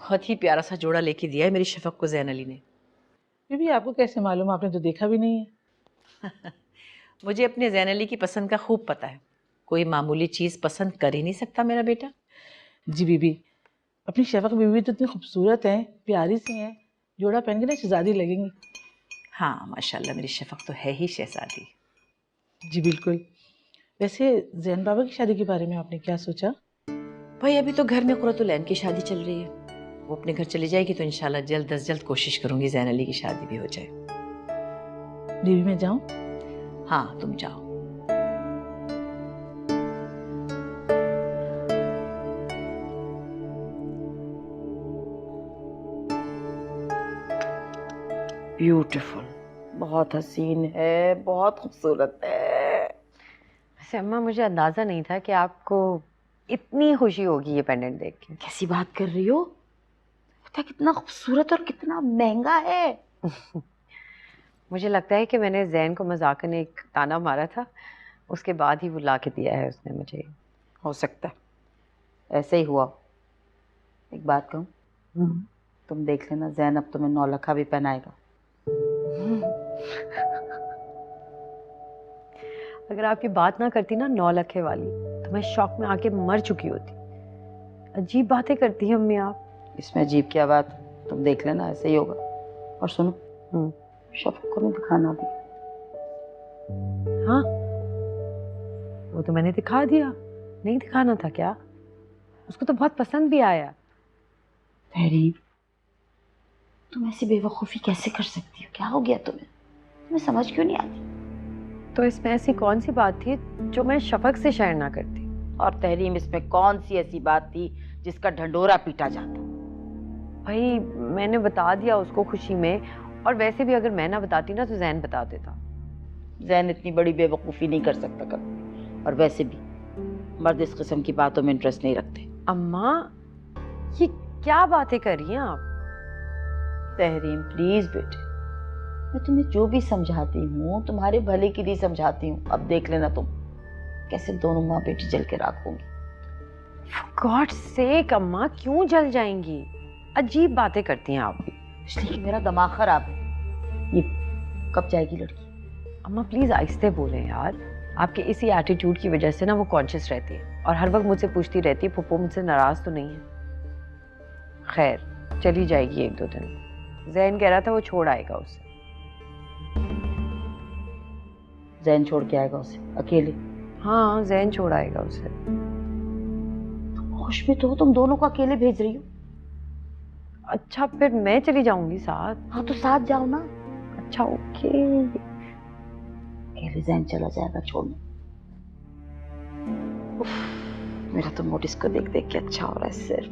बहुत ही प्यारा सा जोड़ा लेके दिया है मेरी शफक को ज़ैन अली ने। बीबी आपको कैसे मालूम, आपने तो देखा भी नहीं है। मुझे अपने ज़ैन अली की पसंद का खूब पता है, कोई मामूली चीज़ पसंद कर ही नहीं सकता मेरा बेटा। जी बीबी, अपनी शफक बीबी तो इतनी खूबसूरत हैं, प्यारी सी हैं, जोड़ा पहन के ना शहजादी लगेंगी। हाँ माशाल्लाह, मेरी शफक तो है ही शहजादी। जी बिल्कुल। वैसे जैन बाबा की शादी के बारे में आपने क्या सोचा? भाई अभी तो घर में कुरतुलैन की शादी चल रही है, वो अपने घर चली जाएगी तो इंशाल्लाह जल्द अज जल्द कोशिश करूंगी ज़ैन अली की शादी भी हो जाए। बीबी मैं जाऊं? हाँ तुम जाओ। ब्यूटीफुल, बहुत हसीन है, बहुत खूबसूरत है। वैसे अम्मा मुझे अंदाजा नहीं था कि आपको इतनी खुशी होगी ये पेंडेंट देख के। कैसी बात कर रही हो? पता कितना खूबसूरत और कितना महंगा है। मुझे लगता है कि मैंने जैन को मजाकन एक ताना मारा था, उसके बाद ही वो ला के दिया है उसने मुझे। हो सकता है ऐसे ही हुआ। एक बात कहूँ, तुम देख लेना, जैन अब तुम्हें नौलखा भी पहनाएगा। अगर आप ये बात ना करती ना 9 लखे वाली, तो मैं शौक में आके मर चुकी होती। अजीब बातें करती हैं अम्मी आप। इसमें अजीब क्या बात, तुम देख लेना ऐसे ही होगा। और सुनो, शफक को नहीं दिखाना भी। हाँ वो तो मैंने दिखा दिया, नहीं दिखाना था क्या? उसको तो बहुत पसंद भी आया। तहरीर, तुम ऐसी बेवकूफ़ी कैसे कर सकती हो? क्या हो गया तुम्हें समझ क्यों नहीं आती? तो इसमें ऐसी कौन सी बात थी जो मैं शफक से शेयर ना करती? और तहरीम, इसमें कौन सी ऐसी बात थी जिसका ढंडोरा पीटा जाता? भाई मैंने बता दिया उसको खुशी में, और वैसे भी अगर मैं ना बताती ना तो जैन बता देता। जैन इतनी बड़ी बेवकूफ़ी नहीं कर सकता कभी, और वैसे भी मर्द इस किस्म की बातों में इंटरेस्ट नहीं रखते। अम्मा ये क्या बातें कर रही हैं आप? तहरीम प्लीज बेटे, मैं तुम्हें जो भी समझाती हूँ तुम्हारे भले के लिए समझाती हूँ। अब देख लेना तुम कैसे दोनों माँ बेटी जल के राख होंगी। For God's sake अम्मा, क्यों जल जाएंगी? अजीब बातें करती हैं आप भी। इसलिए कि मेरा दिमाग खराब है। ये कब जाएगी लड़की? अम्मा प्लीज आहिस्ते बोलें यार, आपके इसी एटीट्यूड की वजह से ना वो कॉन्शियस रहती है और हर वक्त मुझसे पूछती रहती है पप्पू मुझसे नाराज तो नहीं है। खैर चली जाएगी 1-2 दिन। जैन कह रहा था वो छोड़ आएगा उसे। जैन छोड़ के आएगा उसे अकेले? हाँ जैन छोड़ आएगा उसे। होश में तो तुम दोनों को अकेले भेज रही हो। अच्छा फिर मैं चली जाऊंगी साथ। हाँ तो साथ जाओ ना। अच्छा ओके। अकेले जैन चला जाएगा छोड़ने। मेरा तो मूड इसको देख देख के अच्छा हो रहा है सिर्फ।